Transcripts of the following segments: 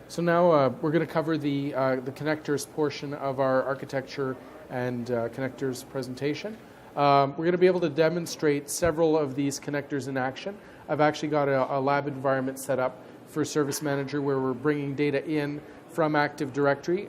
So now we're going to cover the connectors portion of our architecture and connectors presentation. We're going to be able to demonstrate several of these connectors in action. I've actually got a lab environment set up for Service Manager where we're bringing data in from Active Directory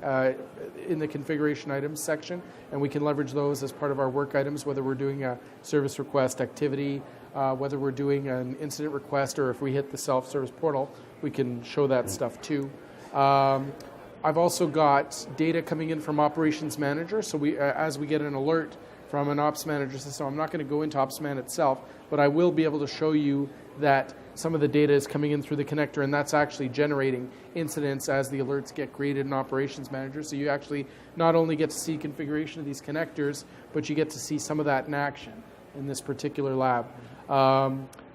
in the configuration items section, and we can leverage those as part of our work items, whether we're doing a service request activity, whether we're doing an incident request, or if we hit the self-service portal, we can show that stuff too. I've also got data coming in from Operations Manager, so as we get an alert from an Ops Manager system, I'm not going to go into OpsMan itself, but I will be able to show you that some of the data is coming in through the connector, and that's actually generating incidents as the alerts get created in Operations Manager. So you actually not only get to see configuration of these connectors, but you get to see some of that in action in this particular lab.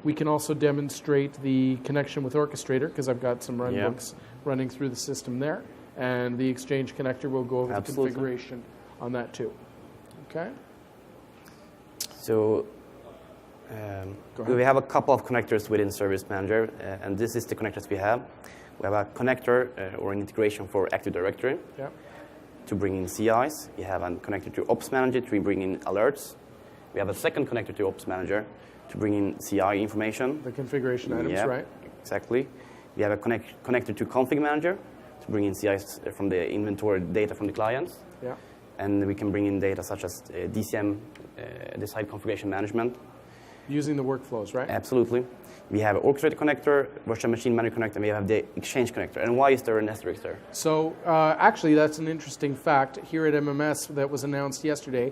We can also demonstrate the connection with Orchestrator, because I've got some runbooks running through the system there, and the Exchange connector will go over the configuration on that too. Okay? So we have a couple of connectors within Service Manager, and this is the connectors we have. We have a connector or an integration for Active Directory to bring in CIs. We have a connector to Ops Manager to bring in alerts. We have a second connector to Ops Manager to bring in CI information. The configuration items, right? Exactly. We have a connector to Config Manager to bring in CIs from the inventory data from the clients. Yeah. And we can bring in data such as DCM, Decide Configuration Management. Using the workflows, right? Absolutely. We have an Orchestrator connector, Virtual Machine Manager connector, and we have the Exchange connector. And why is there an asterisk there? So actually, that's an interesting fact. Here at MMS that was announced yesterday,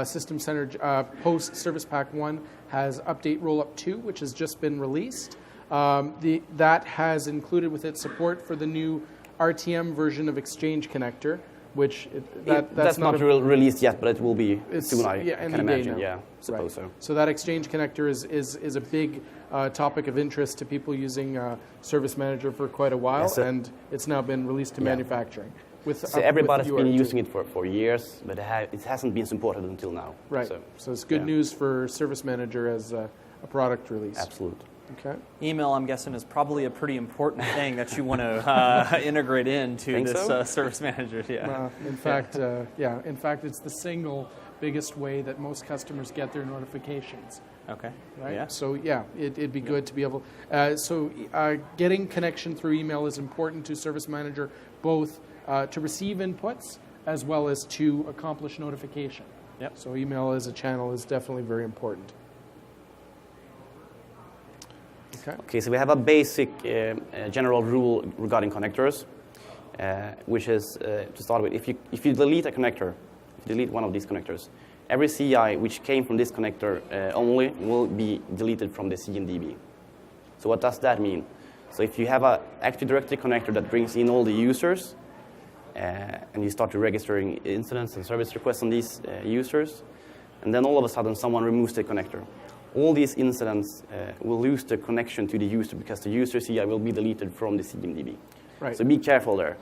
System Center post Service Pack 1 has Update Rollup 2, which has just been released. That has included with it support for the new RTM version of Exchange connector, which that's not released yet, but it will be soon, I can imagine. Yeah, suppose so. So that Exchange connector is a big topic of interest to people using Service Manager for quite a while, and it's now been released to manufacturing. So everybody's been using it for years, but it hasn't been supported until now. Right. So it's good news for Service Manager as a product release. Absolutely. Okay. Email, I'm guessing, is probably a pretty important thing that you want to integrate into this Service Manager. Yeah. In fact, it's the single biggest way that most customers get their notifications. Okay. Right. Yeah. So it'd be good to be able. Getting connection through email is important to Service Manager, both to receive inputs as well as to accomplish notification. Yep. So email as a channel is definitely very important. Okay, so we have a basic general rule regarding connectors, which is, to start with, if you delete a connector, if you delete one of these connectors, every CI which came from this connector only will be deleted from the CMDB. So what does that mean? So if you have an Active Directory connector that brings in all the users, and you start to registering incidents and service requests on these users, and then all of a sudden someone removes the connector. All these incidents will lose the connection to the user because the user CI will be deleted from the CMDB. Right. So be careful there.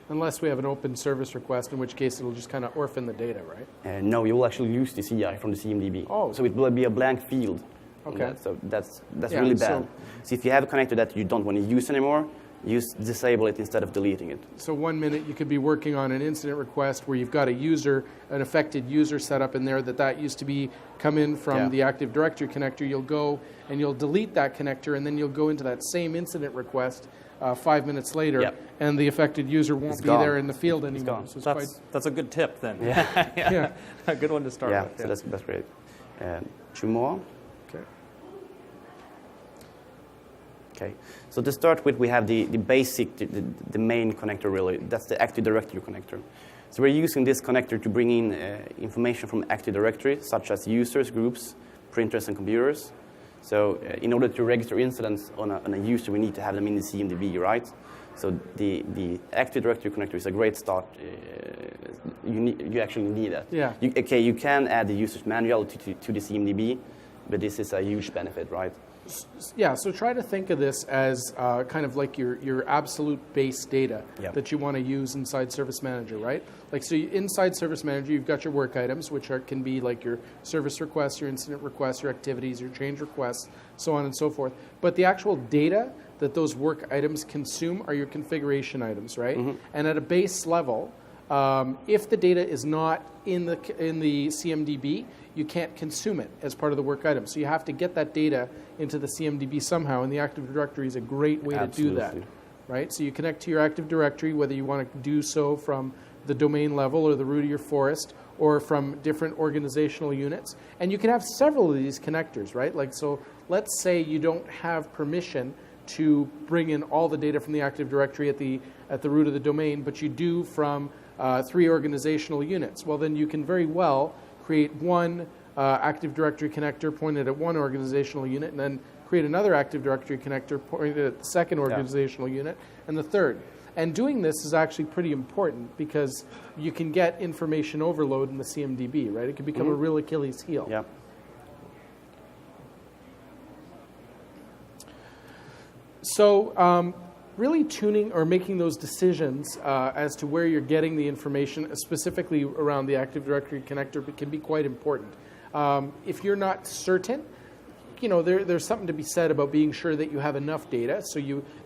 Unless we have an open service request, in which case it'll just kind of orphan the data, right? No, you will actually lose the CI from the CMDB. Oh. So it will be a blank field. Okay. So that's really bad. So if you have a connector that you don't want to use anymore, disable it instead of deleting it. So 1 minute you could be working on an incident request where you've got an affected user set up in there that used to be come in from the Active Directory connector. You'll go and you'll delete that connector, and then you'll go into that same incident request 5 minutes later, and the affected user won't be there in the field anymore. So that's a good tip then. Yeah. A good one to start with. So that's great. 2 more. Okay, so to start with, we have the basic, the main connector really. That's the Active Directory connector. So we're using this connector to bring in information from Active Directory, such as users, groups, printers, and computers. So in order to register incidents on a user, we need to have them in the CMDB, right? So the Active Directory connector is a great start. You actually need that. Yeah. You can add the user's manual to the CMDB, but this is a huge benefit, right? Yeah, so try to think of this as kind of like your absolute base data that you want to use inside Service Manager, right? Like, so inside Service Manager, you've got your work items, which can be like your service requests, your incident requests, your activities, your change requests, so on and so forth. But the actual data that those work items consume are your configuration items, right? And at a base level, if the data is not in the CMDB, you can't consume it as part of the work item. So you have to get that data into the CMDB somehow, and the Active Directory is a great way to do that, right? So you connect to your Active Directory, whether you want to do so from the domain level or the root of your forest, or from different organizational units. And you can have several of these connectors, right? Like, so let's say you don't have permission to bring in all the data from the Active Directory at the root of the domain, but you do from 3 organizational units. Well, then you can very well create one Active Directory connector pointed at one organizational unit, and then create another Active Directory connector pointed at the second organizational unit, and the third. And doing this is actually pretty important because you can get information overload in the CMDB, right? It can become a real Achilles heel. Yeah. So really tuning or making those decisions as to where you're getting the information, specifically around the Active Directory connector, can be quite important. If you're not certain, you know, there's something to be said about being sure that you have enough data. So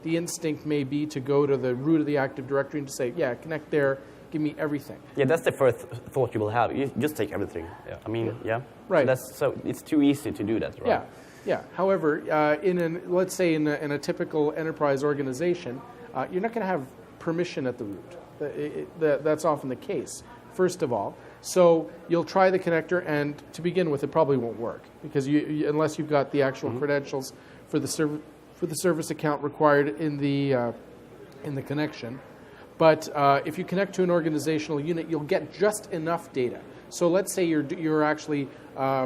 the instinct may be to go to the root of the Active Directory and to say, yeah, connect there, give me everything. Yeah, that's the first thought you will have. You just take everything. Yeah. I mean, Right. So it's too easy to do that, right? Yeah. Yeah. However, let's say in a typical enterprise organization, you're not going to have permission at the root. That's often the case, first of all. So you'll try the connector, and to begin with, it probably won't work because unless you've got the actual credentials for the service account required in the connection. But if you connect to an organizational unit, you'll get just enough data. So let's say you're actually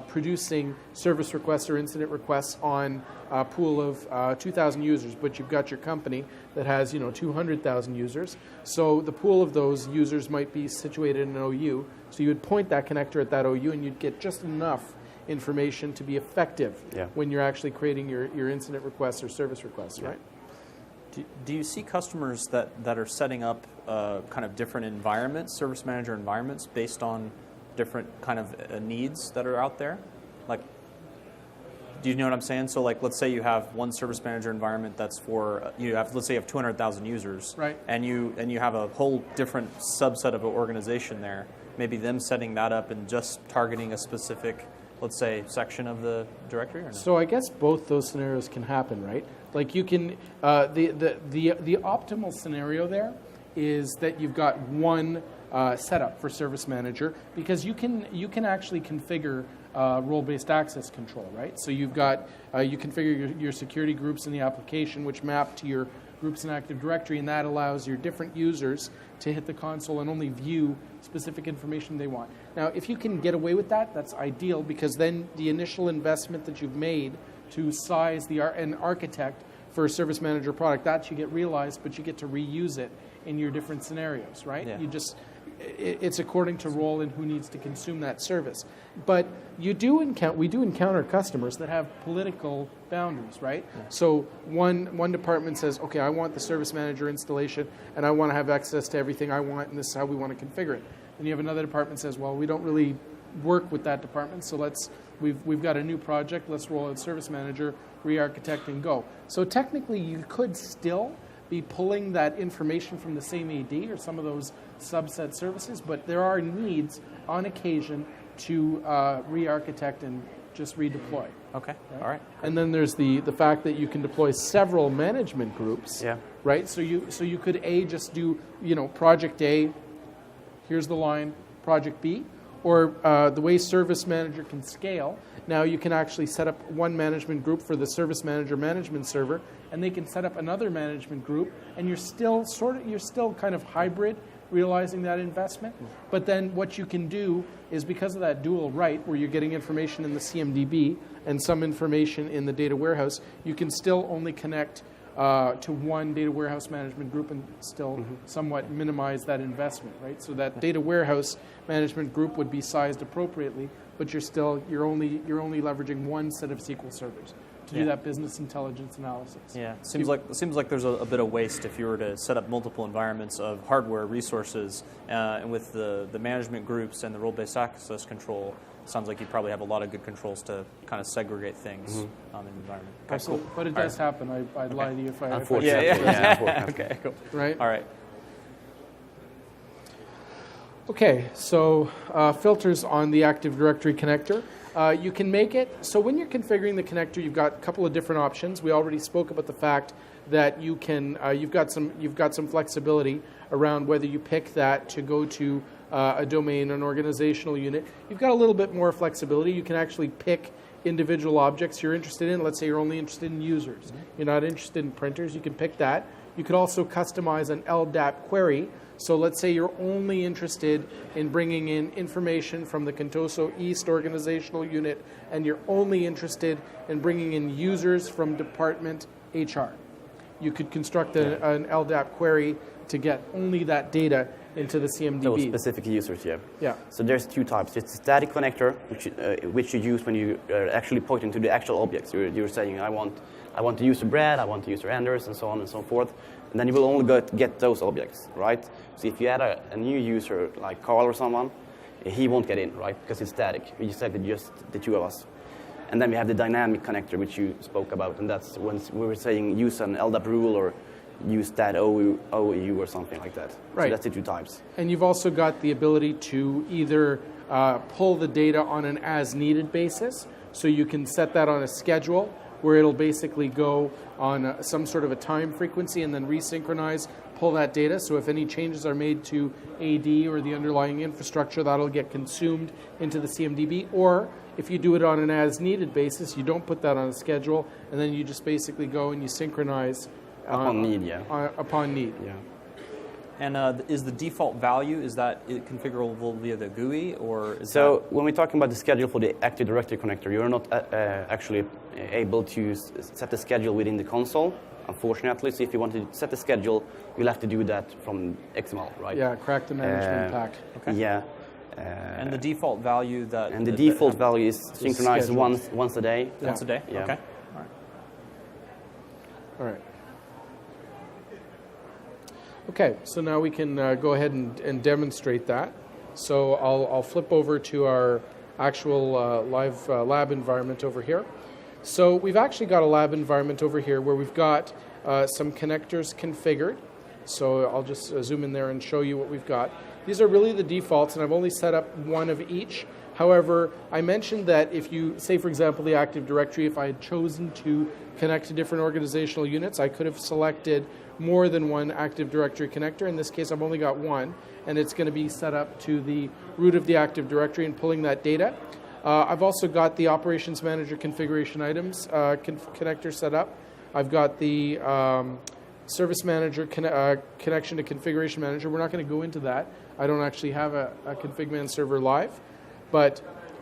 producing service requests or incident requests on a pool of 2,000 users, but you've got your company that has 200,000 users. So the pool of those users might be situated in an OU. So you would point that connector at that OU, and you'd get just enough information to be effective when you're actually creating your incident requests or service requests, right? Do you see customers that are setting up kind of different environments, Service Manager environments, based on different kind of needs that are out there? Like, do you know what I'm saying? So, like, let's say you have one Service Manager environment that's for let's say you have 200,000 users, right? And you have a whole different subset of an organization there. Maybe them setting that up and just targeting a specific, let's say, section of the directory, or no? So I guess both those scenarios can happen, right? Like you can the optimal scenario there is that you've got one setup for Service Manager, because you can actually configure role-based access control, right? So you've got you configure your security groups in the application, which map to your groups in Active Directory, and that allows your different users to hit the console and only view specific information they want. Now, if you can get away with that, that's ideal, because then the initial investment that you've made to size an architect for a Service Manager product, that you get realized, but you get to reuse it in your different scenarios, right? Yeah. It's according to role and who needs to consume that service. But we do encounter customers that have political boundaries, right? Yeah. So one department says, okay, I want the Service Manager installation, and I want to have access to everything I want, and this is how we want to configure it. And you have another department that says, well, we don't really work with that department, so we've got a new project, let's roll out Service Manager, re-architect, and go. So technically, you could still be pulling that information from the same AD or some of those subset services, but there are needs on occasion to re-architect and just redeploy. Okay, right? All right. And then there's the fact that you can deploy several management groups, right? So you could just do, project A, here's the line, project B, or the way Service Manager can scale, now you can actually set up one management group for the Service Manager management server, and they can set up another management group, and you're still kind of hybrid, realizing that investment. But then what you can do is, because of that dual write, where you're getting information in the CMDB and some information in the data warehouse, you can still only connect to one data warehouse management group and still somewhat minimize that investment, right? So that data warehouse management group would be sized appropriately, but you're only leveraging one set of SQL servers to to do that business intelligence analysis. Yeah, seems like there's a bit of waste if you were to set up multiple environments of hardware resources, and with the management groups and the role-based access control. Sounds like you probably have a lot of good controls to kind of segregate things in the environment. Okay, Absolutely, but it does happen. I'd lie to you if I. Unfortunately, Unfortunately. Okay, cool. Right. All right. Okay, so filters on the Active Directory connector. You can make it, so when you're configuring the connector, you've got a couple of different options. We already spoke about the fact that you can, you've got some flexibility around whether you pick that to go to a domain, an organizational unit. You've got a little bit more flexibility. You can actually pick individual objects you're interested in. Let's say you're only interested in users. You're not interested in printers. You can pick that. You could also customize an LDAP query. So let's say you're only interested in bringing in information from the Contoso East organizational unit, and you're only interested in bringing in users from department HR. You could construct an LDAP query to get only that data into the CMDB. So specific users, yeah. Yeah. So there's two types. It's a static connector, which you use when you are actually pointing to the actual objects. You're saying, I want to use Brad, I want to use Anders, and so on and so forth. And then you will only get those objects, right? So if you add a new user like Carl or someone, he won't get in, right? Because it's static. We selected just the two of us. And then we have the dynamic connector, which you spoke about, and that's when we were saying use an LDAP rule or use that OEU or something like that. Right. So that's the two types. And you've also got the ability to either pull the data on an as-needed basis, so you can set that on a schedule where it'll basically go on some sort of a time frequency and then resynchronize, pull that data. So if any changes are made to AD or the underlying infrastructure, that'll get consumed into the CMDB. Or if you do it on an as-needed basis, you don't put that on a schedule, and then you just basically go and you synchronize upon need, yeah. Upon need. Yeah. And is the default value, is that configurable via the GUI, or is so when we're talking about the schedule for the Active Directory connector, you're not actually able to set the schedule within the console, unfortunately. So if you want to set the schedule, you'll have to do that from XML, right? Yeah, crack the management pack. Okay. Yeah. And the default value that... And the default value is synchronized once a day. Yeah. Once a day? Yeah. Okay. All right. All right. Okay, so now we can go ahead and demonstrate that. So I'll flip over to our actual live lab environment over here. So we've actually got a lab environment over here where we've got some connectors configured. So I'll just zoom in there and show you what we've got. These are really the defaults, and I've only set up one of each. However, I mentioned that if you, say for example, the Active Directory, if I had chosen to connect to different organizational units, I could have selected more than one Active Directory connector. In this case, I've only got one, and it's going to be set up to the root of the Active Directory and pulling that data. I've also got the Operations Manager configuration items connector set up. I've got the Service Manager connection to Configuration Manager. We're not going to go into that. I don't actually have a ConfigMan server live, but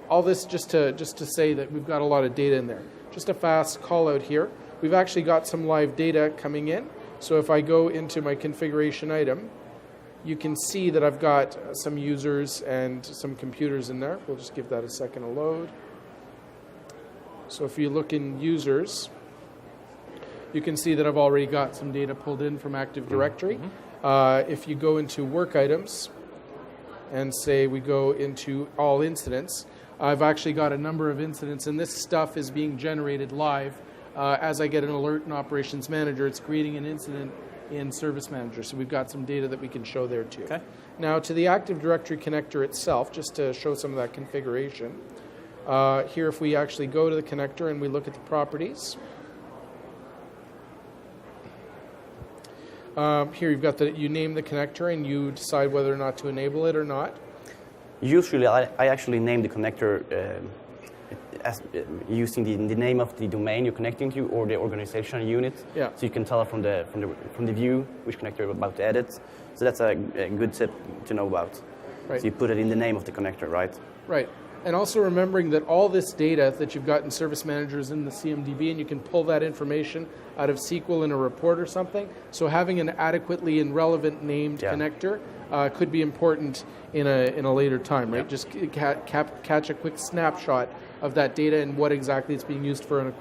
all this just to say that we've got a lot of data in there. Just a fast call out here. We've actually got some live data coming in. So if I go into my configuration item, you can see that I've got some users and some computers in there. We'll just give that a second to load. So if you look in users, you can see that I've already got some data pulled in from Active Directory. If you go into work items and say we go into all incidents, I've actually got a number of incidents, and this stuff is being generated live. As I get an alert in Operations Manager, it's creating an incident in Service Manager. So we've got some data that we can show there too. Okay. Now to the Active Directory connector itself, just to show some of that configuration. Here if we actually go to the connector and we look at the properties. Here you've got you name the connector and you decide whether or not to enable it or not. Usually I actually name the connector as using the name of the domain you're connecting to or the organizational unit. Yeah. So you can tell from the view which connector you're about to edit. So that's a good tip to know about. Right. So you put it in the name of the connector, right? Right. And also remembering that all this data that you've got in Service Manager is in the CMDB, and you can pull that information out of SQL in a report or something. So having an adequately and relevant named connector could be important in a later time, right? Just catch a quick snapshot of that data and what exactly it's being used for in a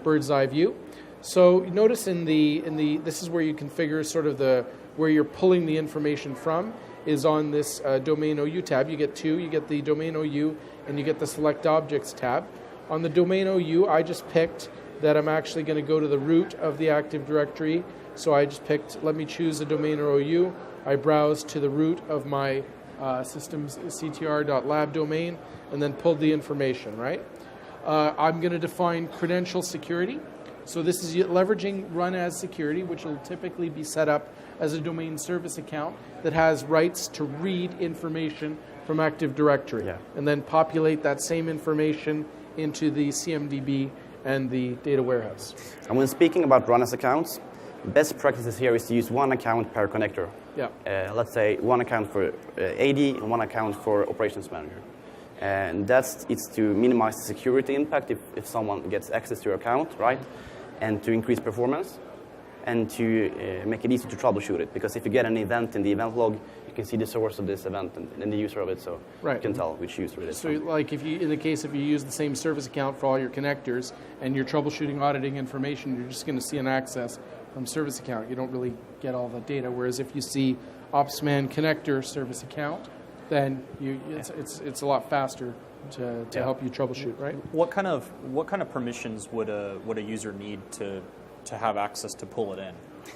bird's eye view. So notice in the this is where you configure sort of where you're pulling the information from is on this domain OU tab. You get two. You get the domain OU and you get the select objects tab. On the domain OU, I just picked that I'm actually going to go to the root of the Active Directory. So I just picked, let me choose a domain OU. I browse to the root of my systems ctr.lab domain and then pulled the information, right? I'm going to define credential security. So this is leveraging run as security, which will typically be set up as a domain service account that has rights to read information from Active Directory and then populate that same information into the CMDB and the data warehouse. And when speaking about run as accounts, best practices here is to use one account per connector. Yeah. Let's say one account for AD and one account for operations manager. And it's to minimize the security impact if someone gets access to your account, right? And to increase performance and to make it easy to troubleshoot it. Because if you get an event in the event log, you can see the source of this event and the user of it, so you can tell which user it is. So like if you use the same service account for all your connectors and you're troubleshooting auditing information, you're just going to see an access from service account. You don't really get all the data. Whereas if you see Opsman connector service account, then it's a lot faster to help you troubleshoot, right? What kind of permissions would a user need to have access to pull it in?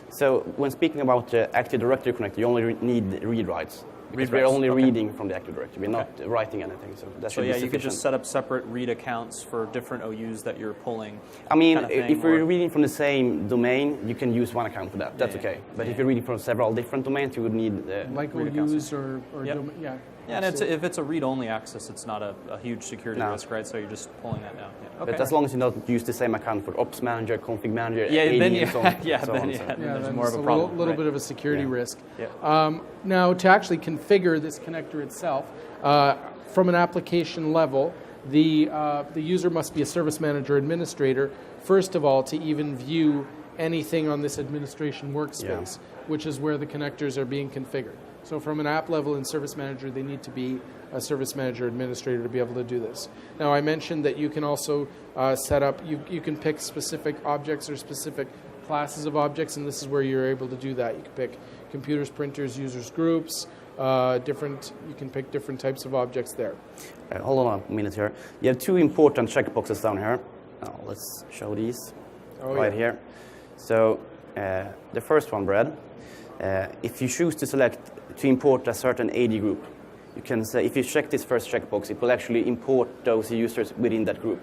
So when speaking about the Active Directory connector, you only need read writes. Because we're only reading from the Active Directory. We're not writing anything. So that should be sufficient. You could just set up separate read accounts for different OUs that you're pulling. I mean, if you're reading from the same domain, you can use one account for that. That's okay. But if you're reading from several different domains, you would need like read OUs or domain, Yeah, and if it's a read-only access, it's not a huge security risk, right? So you're just pulling that down. Yeah. Okay. But as long as you don't use the same account for Ops Manager, Config Manager, AD, and so on. Then there's more of a problem. A little bit of a security risk. Yeah. Now, to actually configure this connector itself, from an application level, the user must be a service manager administrator, first of all, to even view anything on this administration workspace, which is where the connectors are being configured. So from an app level in Service Manager, they need to be a Service Manager administrator to be able to do this. Now, I mentioned that you can also set up, you can pick specific objects or specific classes of objects, and this is where you're able to do that. You can pick computers, printers, users, groups, you can pick different types of objects there. Hold on a minute here. You have two important checkboxes down here. Now, let's show these here. So the first one, Brad, if you choose to select to import a certain AD group, you can say, if you check this first checkbox, it will actually import those users within that group.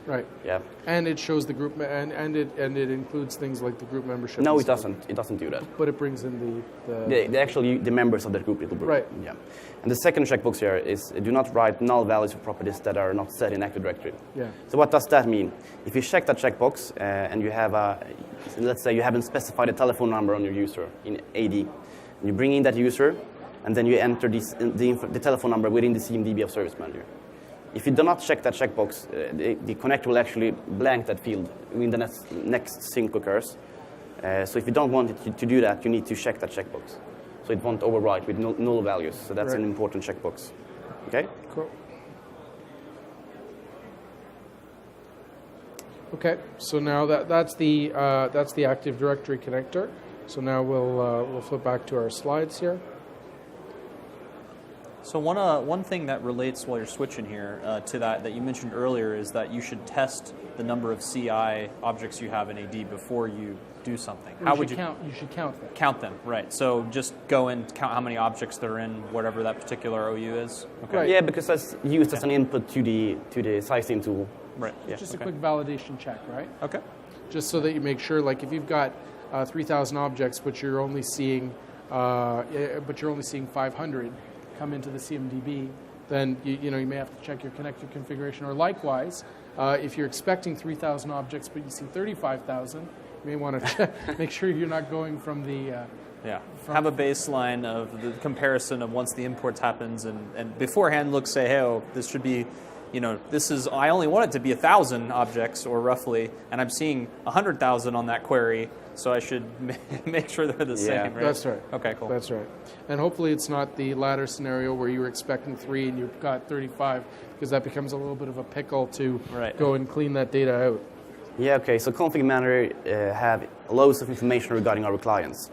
Right. Yeah. And it shows the group, and it includes things like the group membership. No, it doesn't. It doesn't do that. But it brings in the members of that group. Right. Yeah. And the second checkbox here is do not write null values for properties that are not set in Active Directory. Yeah. So what does that mean? If you check that checkbox and you have let's say you haven't specified a telephone number on your user in AD, and you bring in that user, and then you enter the telephone number within the CMDB of Service Manager. If you do not check that checkbox, the connector will actually blank that field when the next sync occurs. So if you don't want it to do that, you need to check that checkbox. So it won't overwrite with null values. So that's an important checkbox. Okay? Cool. Okay, so now that's the Active Directory connector. So now we'll flip back to our slides here. So one thing that relates while you're switching here to that you mentioned earlier is that you should test the number of CI objects you have in AD before you do something. You should count them. Count them, right. So just go and count how many objects there are in whatever that particular OU is? Okay. Right. Yeah, because that's used as an input to the sizing tool. Right. It's just a quick validation check, right? Okay. Just so that you make sure, like if you've got 3,000 objects, but you're only seeing 500 come into the CMDB, then you may have to check your connector configuration. Or likewise, if you're expecting 3,000 objects but you see 35,000, you may want to make sure you're not going from the have a baseline of the comparison of once the imports happens and beforehand say, hey, this should be, I only want it to be 1,000 objects or roughly, and I'm seeing 100,000 on that query. So I should make sure they're the same, right? That's right. Okay, cool. That's right. And hopefully it's not the latter scenario where you were expecting 3 and you've got 35, because that becomes a little bit of a pickle to go and clean that data out. Yeah, okay. So Config Manager have loads of information regarding our clients.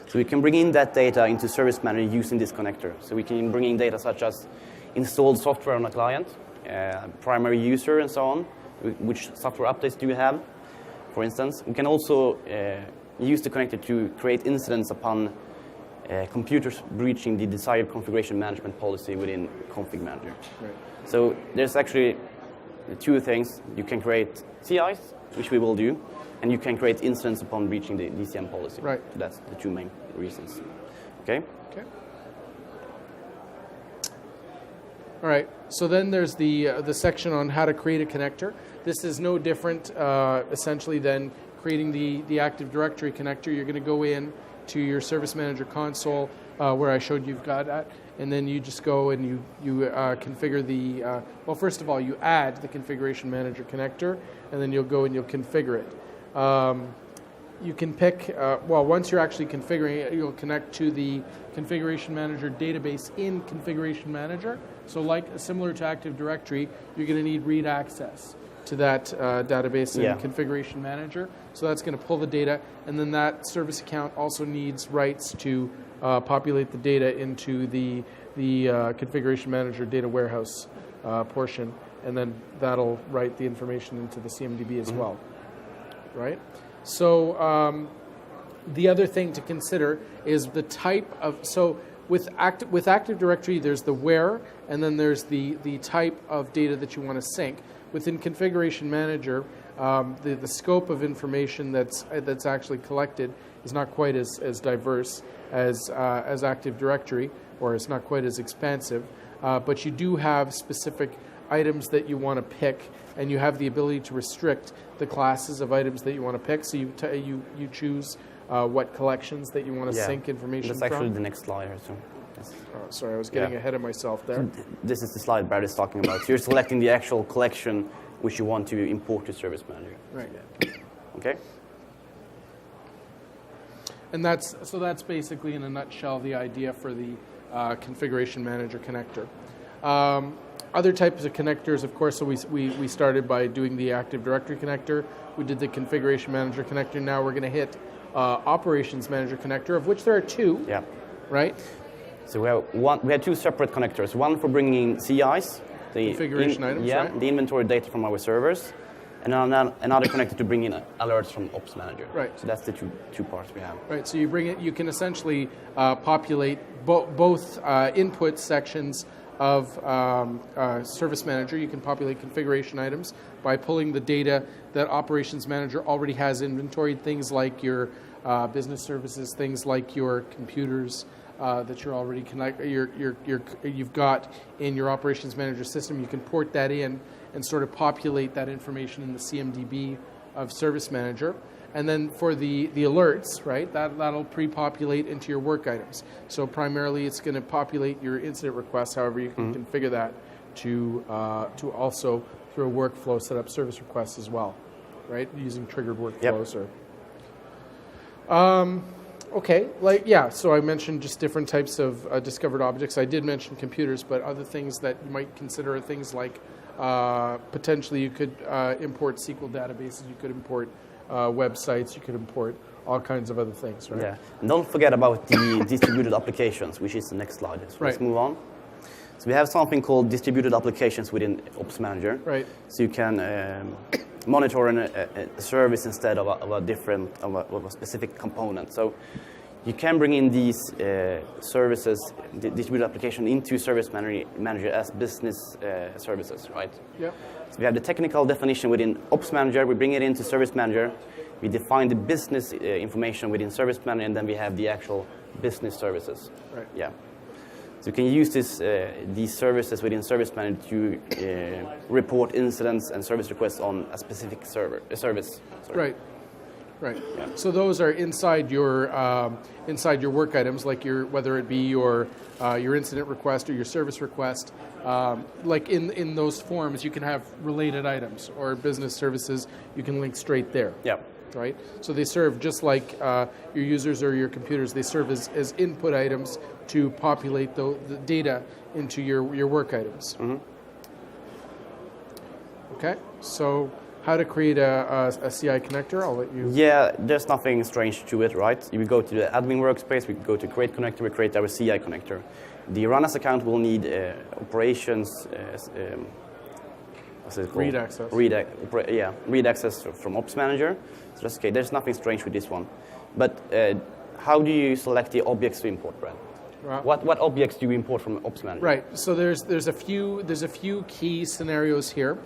So we can bring in that data into Service Manager using this connector. So we can bring in data such as installed software on a client, primary user, and so on. Which software updates do you have, for instance? We can also use the connector to create incidents upon computers breaching the desired configuration management policy within Config Manager. Right. So there's actually two things. You can create CIs, which we will do, and you can create incidents upon breaching the DCM policy. Right. So that's the two main reasons. Okay? Okay. All right. So then there's the section on how to create a connector. This is no different, essentially, than creating the Active Directory connector. You're going to go in to your Service Manager console, where I showed you've got at, and then you just go and you configure the. Well, first of all, you add the Configuration Manager connector, and then you'll go and you'll configure it. You can pick, once you're actually configuring it, you'll connect to the Configuration Manager database in Configuration Manager. So similar to Active Directory, you're going to need read access to that database in Configuration Manager. So that's going to pull the data, and then that service account also needs rights to populate the data into the Configuration Manager data warehouse portion, and then that'll write the information into the CMDB as well, right? So the other thing to consider is the type of, so with Active Directory, there's the where, and then there's the type of data that you want to sync. Within Configuration Manager, the scope of information that's actually collected is not quite as diverse as Active Directory, or it's not quite as expansive, but you do have specific items that you want to pick, and you have the ability to restrict the classes of items that you want to pick. So you choose what collections that you want to sync information from. That's actually the next slide here. So. Yes. Sorry, I was getting ahead of myself there. This is the slide Brad is talking about. So you're selecting the actual collection which you want to import to Service Manager. Right. Okay. And that's basically, in a nutshell, the idea for the Configuration Manager connector. Other types of connectors, of course, so we started by doing the Active Directory connector. We did the Configuration Manager connector. Now we're going to hit Operations Manager connector, of which there are two. Yeah. Right? So we have two separate connectors. One for bringing CIs, the configuration items, right? The inventory data from our servers, and another connector to bring in alerts from Ops Manager. Right. So that's the two parts we have. Right. So you bring it. You can essentially populate both input sections of Service Manager. You can populate configuration items by pulling the data that Operations Manager already has inventoried, things like your business services, things like your computers that you're already you've got in your Operations Manager system. You can port that in and sort of populate that information in the CMDB of Service Manager. And then for the alerts, right, that'll pre-populate into your work items. So primarily it's going to populate your incident requests. However, you can configure that to also, through a workflow, set up service requests as well, right, using triggered workflows. Okay, so I mentioned just different types of discovered objects. I did mention computers, but other things that you might consider are things like potentially you could import SQL databases, you could import websites, you could import all kinds of other things, right? Yeah, and don't forget about the distributed applications, which is the next slide. So let's move on. So we have something called distributed applications within Ops Manager. Right. So you can monitor a service instead of a specific component. So you can bring in these services, the distributed application, into Service Manager as business services, right? Yeah. So we have the technical definition within Ops Manager. We bring it into Service Manager. We define the business information within Service Manager, and then we have the actual business services. Right. Yeah. So you can use these services within Service Manager to report incidents and service requests on a specific service. Sorry. Right. Yeah. So those are inside your work items, like whether it be your incident request or your service request. Like in those forms, you can have related items or business services. You can link straight there. Yeah. Right. So they serve just like your users or your computers. They serve as input items to populate the data into your work items. Mm-hmm. Okay. So how to create a CI connector. I'll let you. Yeah, there's nothing strange to it, right? You go to the admin workspace, we go to create connector, we create our CI connector. The runners account will need operations, what's it called? Read access. Read access from Ops Manager. So that's okay, there's nothing strange with this one. But how do you select the objects to import, Brad? What objects do you import from Ops Manager? Right. So there's a few key scenarios here.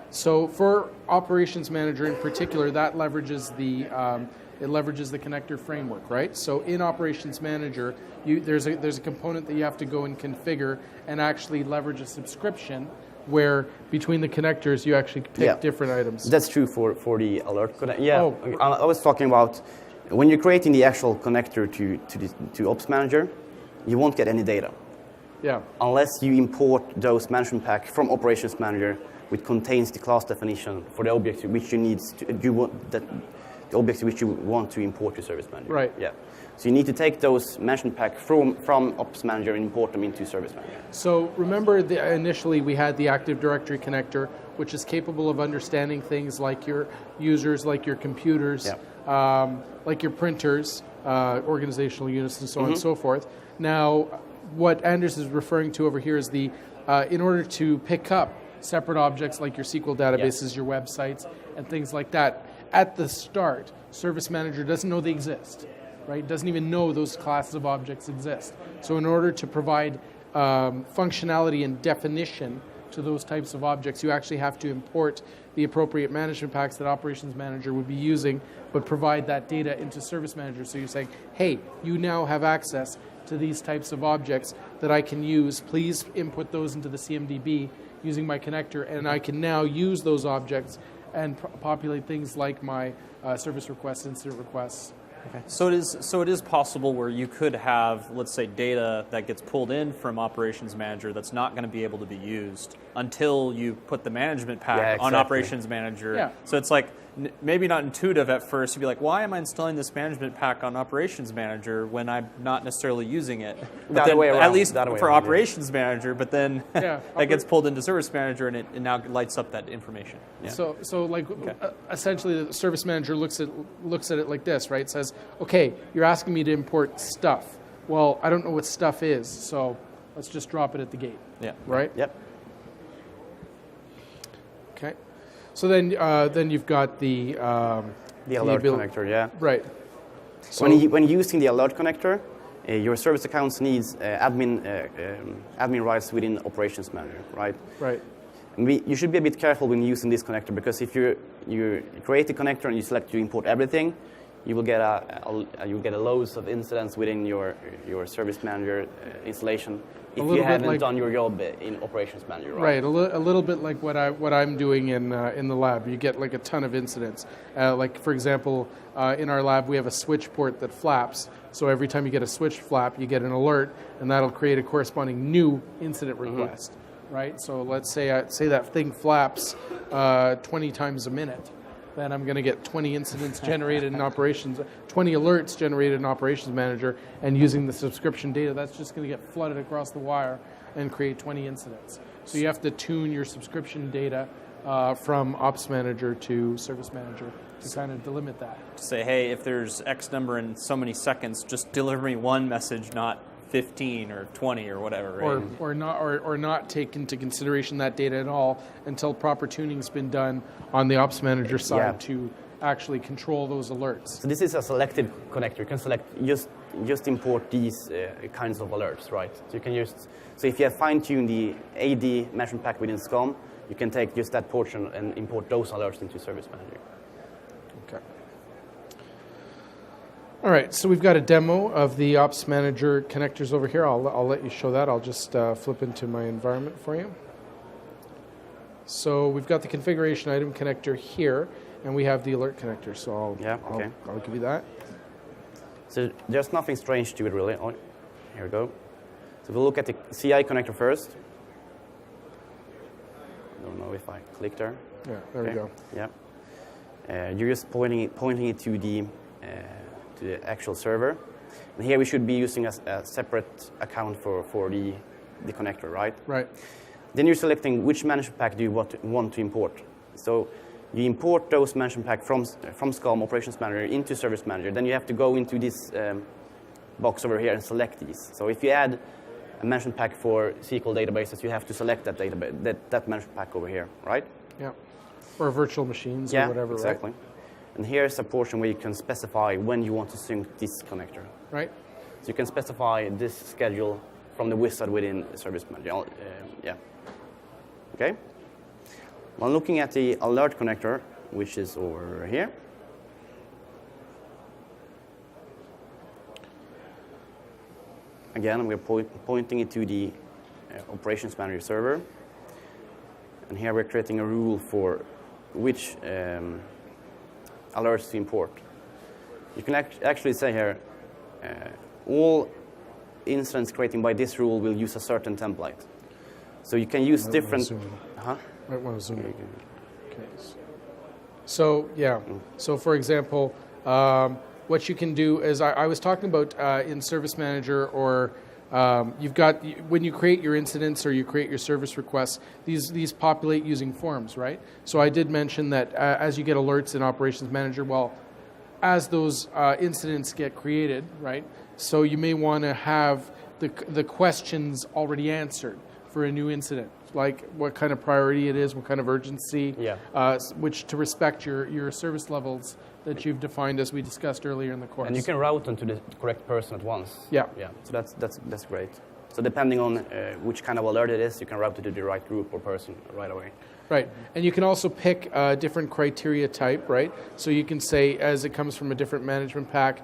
So for Operations Manager in particular, that leverages the connector framework, right? So in Operations Manager, there's a component that you have to go and configure and actually leverage a subscription where between the connectors you actually pick different items. That's true for the alert connector. Yeah, Oh. I was talking about when you're creating the actual connector to Ops Manager, you won't get any data. Yeah. Unless you import those management pack from Operations Manager, which contains the class definition for the object which the objects which you want to import to Service Manager. Right. Yeah. So you need to take those management pack from Ops Manager and import them into Service Manager. So remember, initially we had the Active Directory connector, which is capable of understanding things like your users, like your computers, like your printers, organizational units, and so on and so forth. Now, what Anders is referring to over here is in order to pick up separate objects like your SQL databases, your websites, and things like that, at the start, Service Manager doesn't know they exist, right? Doesn't even know those classes of objects exist. So in order to provide functionality and definition to those types of objects, you actually have to import the appropriate management packs that Operations Manager would be using, but provide that data into Service Manager. So you're saying, hey, you now have access to these types of objects that I can use. Please input those into the CMDB using my connector, and I can now use those objects and populate things like my service requests, incident requests. Okay. So it is possible where you could have, let's say, data that gets pulled in from Operations Manager that's not going to be able to be used until you put the management pack on Operations Manager. Yeah. So it's like maybe not intuitive at first. You'd be like, why am I installing this management pack on Operations Manager when I'm not necessarily using it? But then, at least for Operations Manager, but then that gets pulled into Service Manager and it now lights up that information. Yeah. So like essentially the Service Manager looks at it like this, right? It says, okay, you're asking me to import stuff. Well, I don't know what stuff is, so let's just drop it at the gate. Yeah. Right? Yep. Okay. So then you've got the alert connector, yeah. Right. So when using the alert connector, your service accounts needs admin rights within Operations Manager, right? Right. And you should be a bit careful when using this connector, because if you create the connector and you select to import everything, you will get a loads of incidents within your Service Manager installation if you haven't done your job in Operations Manager. Right, a little bit like what I'm doing in the lab. You get like a ton of incidents. Like for example, in our lab we have a switch port that flaps. So every time you get a switch flap, you get an alert, and that'll create a corresponding new incident request. Right. So let's say that thing flaps 20 times a minute. Then I'm going to get 20 incidents generated in Operations, 20 alerts generated in Operations Manager, and using the subscription data, that's just going to get flooded across the wire and create 20 incidents. So you have to tune your subscription data from Ops Manager to Service Manager to kind of delimit that. Say, hey, if there's X number in so many seconds, just deliver me one message, not 15 or 20 or whatever, right? Or not take into consideration that data at all until proper tuning's been done on the Ops Manager side to actually control those alerts. So this is a selective connector. You can select just import these kinds of alerts, right? So you can so if you have fine-tuned the AD management pack within SCOM, you can take just that portion and import those alerts into Service Manager. Okay. All right, so we've got a demo of the Ops Manager connectors over here. I'll let you show that. I'll just flip into my environment for you. So we've got the configuration item connector here, and we have the alert connector. So I'll give you that. So there's nothing strange to it, really. Oh, here we go. So we'll look at the CI connector first. I don't know if I click there. Yeah, there we go. Yeah. You're just pointing it to the actual server. And here we should be using a separate account for the connector, right? Right. Then you're selecting which management pack do you want to import. So you import those management pack from SCOM Operations Manager into Service Manager. Then you have to go into this box over here and select these. So if you add a management pack for SQL databases, you have to select that database, that management pack over here, right? Yeah. Or virtual machines Yeah, or whatever, exactly. And here's a portion where you can specify when you want to sync this connector. Right? So you can specify this schedule from the wizard within Service Manager. Yeah. Okay. When looking at the alert connector, which is over here, again, we're pointing it to the Operations Manager server. And here we're creating a rule for which alerts to import. You can actually say here, all incidents created by this rule will use a certain template. So you can use different... Might want to zoom in. Okay. So, yeah. So, for example, what you can do is, I was talking about in Service Manager, or you've got, when you create your incidents or you create your service requests, these populate using forms, right? So I did mention that as you get alerts in Operations Manager, well, as those incidents get created, right? So you may want to have the questions already answered for a new incident, like what kind of priority it is, what kind of urgency, which to respect your service levels that you've defined as we discussed earlier in the course. And you can route them to the correct person at once. Yeah. Yeah. So that's great. So depending on which kind of alert it is, you can route it to the right group or person right away. Right, and you can also pick a different criteria type, right? So you can say, as it comes from a different management pack,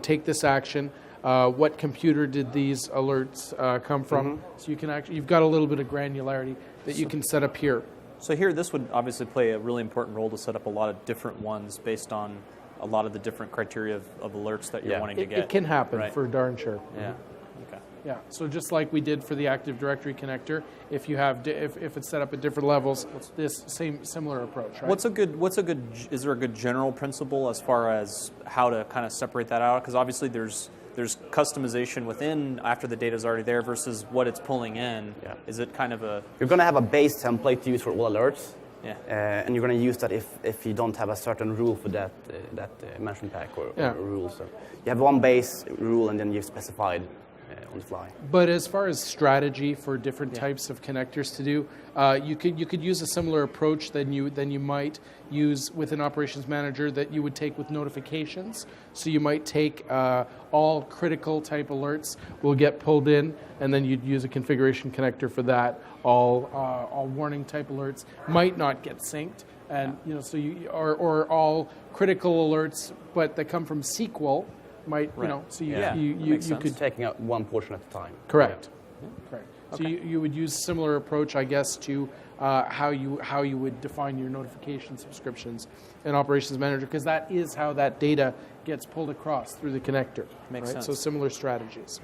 take this action. What computer did these alerts come from? So you can you've got a little bit of granularity that you can set up here. So here, this would obviously play a really important role to set up a lot of different ones based on a lot of the different criteria of alerts that you're wanting to get. It can happen, right? For darn sure. Yeah. Okay. Yeah. So just like we did for the Active Directory connector, if you have if it's set up at different levels, this similar approach, right? Is there a good general principle as far as how to kind of separate that out? Because obviously there's customization within after the data is already there versus what it's pulling in. Yeah. Is it kind of a... You're going to have a base template to use for all alerts. Yeah. And you're going to use that if you don't have a certain rule for that management pack or rule. So you have one base rule and then you've specified on the fly. But as far as strategy for different types of connectors to do, you could use a similar approach than you might use with an Operations Manager that you would take with notifications. So you might take all critical type alerts will get pulled in, and then you'd use a configuration connector for that. All warning type alerts might not get synced, and so or all critical alerts, but that come from SQL. Might so you could taking out one portion at a time. Correct. Yeah. Correct. So you would use similar approach, I guess, to how you would define your notification subscriptions in Operations Manager, because that is how that data gets pulled across through the connector. Makes sense. So similar strategies.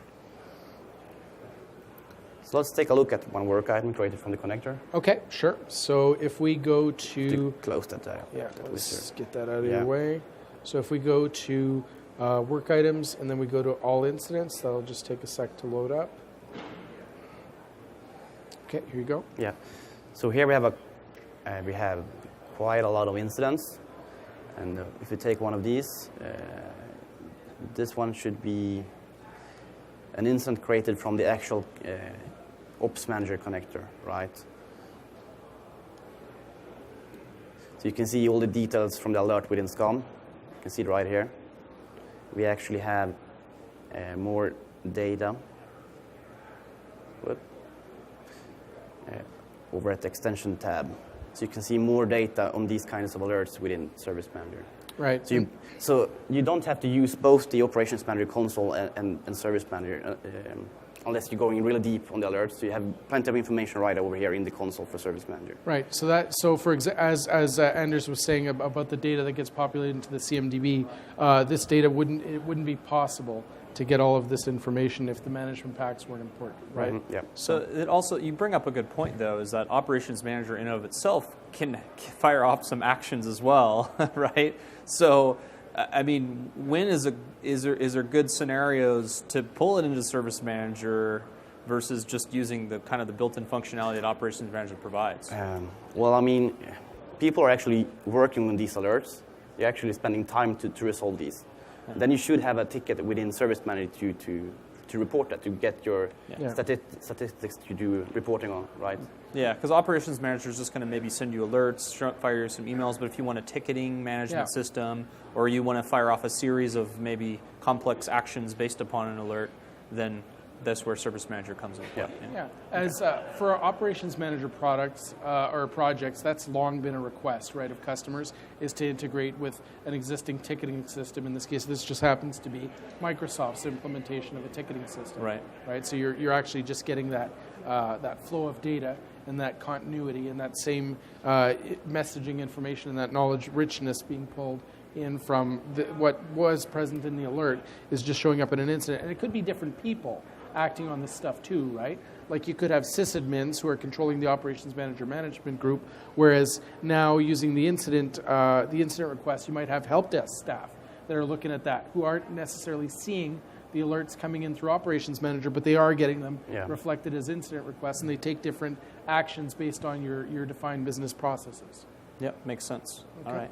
So let's take a look at one work item created from the connector. Okay, sure. So if we go to close that down. let's get that out of your way. So if we go to work items, and then we go to all incidents. That'll just take a sec to load up. Okay, here you go. Yeah. So here we have quite a lot of incidents, and if you take one of these, this one should be an incident created from the actual Ops Manager connector, right? So you can see all the details from the alert within SCOM. You can see it right here. We actually have more data over at the extension tab. So you can see more data on these kinds of alerts within Service Manager. Right. So you don't have to use both the Operations Manager console and Service Manager unless you're going really deep on the alerts. So you have plenty of information right over here in the console for Service Manager. Right. So for as Anders was saying about the data that gets populated into the CMDB, this data wouldn't be possible to get all of this information if the management packs weren't important, right? Mm-hmm. Yeah. So it also, you bring up a good point though, is that Operations Manager in and of itself can fire off some actions as well, right? So, I mean, when is there good scenarios to pull it into Service Manager versus just using the kind of the built-in functionality that Operations Manager provides? Well, I mean, people are actually working on these alerts. They're actually spending time to resolve these. Yeah. Then you should have a ticket within Service Manager to report that, to get your statistics to do reporting on, right? Yeah, because Operations Manager is just going to maybe send you alerts, fire you some emails, but if you want a ticketing management system, or you want to fire off a series of maybe complex actions based upon an alert, then that's where Service Manager comes in. Yeah. As for our Operations Manager products or projects, that's long been a request, right, of customers, is to integrate with an existing ticketing system. In this case, this just happens to be Microsoft's implementation of a ticketing system. Right. So you're actually just getting that that flow of data and that continuity and that same messaging information and that knowledge richness being pulled in from what was present in the alert is just showing up in an incident. And it could be different people acting on this stuff too, right? Like you could have sysadmins who are controlling the Operations Manager management group, whereas now using the incident request, you might have help desk staff that are looking at that, who aren't necessarily seeing the alerts coming in through Operations Manager, but they are getting them reflected as incident requests, and they take different actions based on your defined business processes. Yep, makes sense. Okay. All right.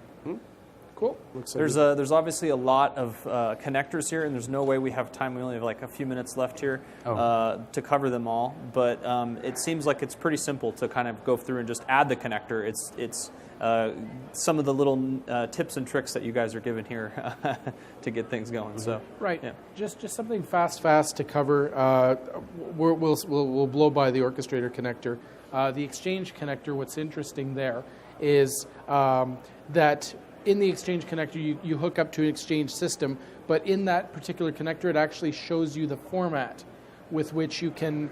Cool. There's obviously a lot of connectors here, and there's no way we have time. We only have like a few minutes left here to cover them all. But it seems like it's pretty simple to kind of go through and just add the connector. It's some of the little tips and tricks that you guys are giving here to get things going. So just something fast to cover. We'll blow by the orchestrator connector. The Exchange connector. What's interesting there is that in the Exchange connector, you hook up to an Exchange system, but in that particular connector, it actually shows you the format with which you can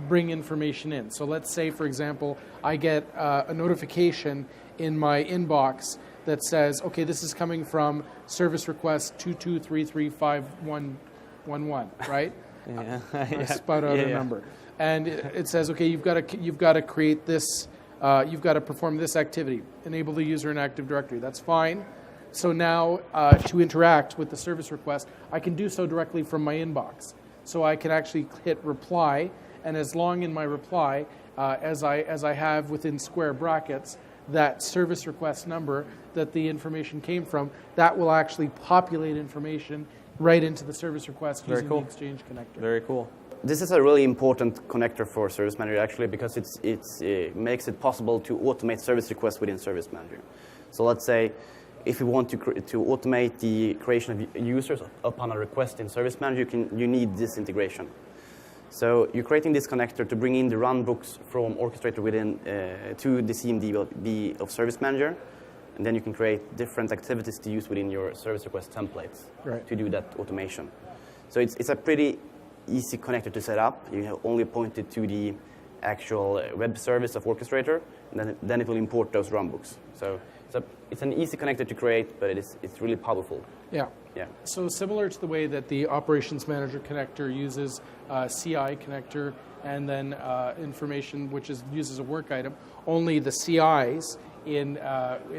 bring information in. So let's say, for example, I get a notification in my inbox that says, okay, this is coming from service request 22335111, right? I spout out a number. And it says, okay, you've got to create this. You've got to perform this activity, enable the user in Active Directory. That's fine. So now to interact with the service request, I can do so directly from my inbox. So I can actually hit reply, and as long in my reply as I have within square brackets that service request number that the information came from, that will actually populate information right into the service request using the Exchange connector. Very cool. This is a really important connector for Service Manager actually, because it makes it possible to automate service requests within Service Manager. So let's say if you want to automate the creation of users upon a request in Service Manager, you need this integration. So you're creating this connector to bring in the runbooks from Orchestrator within to the CMDB of Service Manager, and then you can create different activities to use within your service request templates to do that automation. So it's a pretty easy connector to set up. You have only point it to the actual web service of Orchestrator, and then it will import those runbooks. So it's an easy connector to create, but it's really powerful. Yeah. So similar to the way that the Operations Manager connector uses CI connector and then information which uses a work item, only the CIs in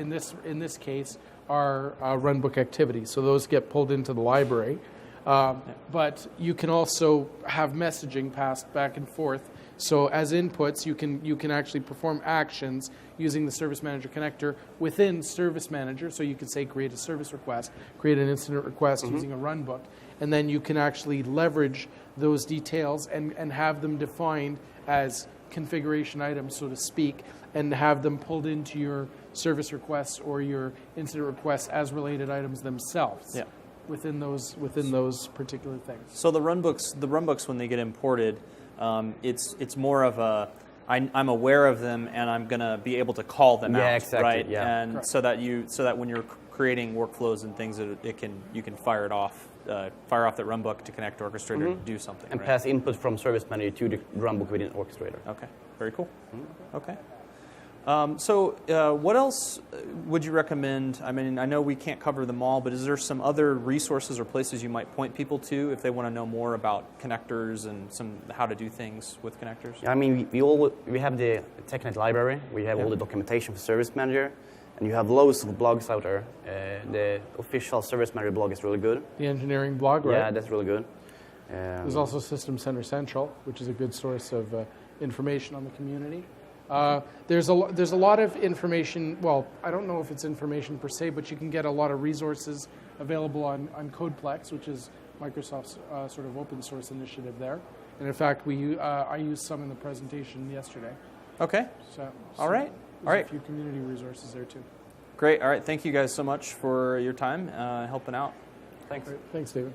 this case are runbook activities. So those get pulled into the library. But you can also have messaging passed back and forth. So as inputs, you can actually perform actions using the Service Manager connector within Service Manager. So you could say create a service request, create an incident request using a runbook, and then you can actually leverage those details and have them defined as configuration items, so to speak, and have them pulled into your service requests or your incident requests as related items themselves. Yeah. Within those particular things. So the runbooks when they get imported, it's more of a I'm aware of them and I'm going to be able to call them out, exactly, right? Yeah. And so that when you're creating workflows and things, you can fire off that runbook to connect to Orchestrator to do something, and right? pass input from Service Manager to the runbook within Orchestrator. Okay, very cool. Okay. So what else would you recommend? I mean, I know we can't cover them all, but is there some other resources or places you might point people to if they want to know more about connectors and how to do things with connectors? Yeah, I mean, we have the TechNet library. We have all the documentation for Service Manager, and you have loads of blogs out there. The official Service Manager blog is really good. The engineering blog, right? Yeah, that's really good. There's also System Center Central, which is a good source of information on the community. There's a lot of information. Well, I don't know if it's information per se, but you can get a lot of resources available on Codeplex, which is Microsoft's sort of open source initiative there. And in fact, I used some in the presentation yesterday. Okay. All right. There's a few community resources there too. Great. All right. Thank you guys so much for your time helping out. Thanks. All right. Thanks, David.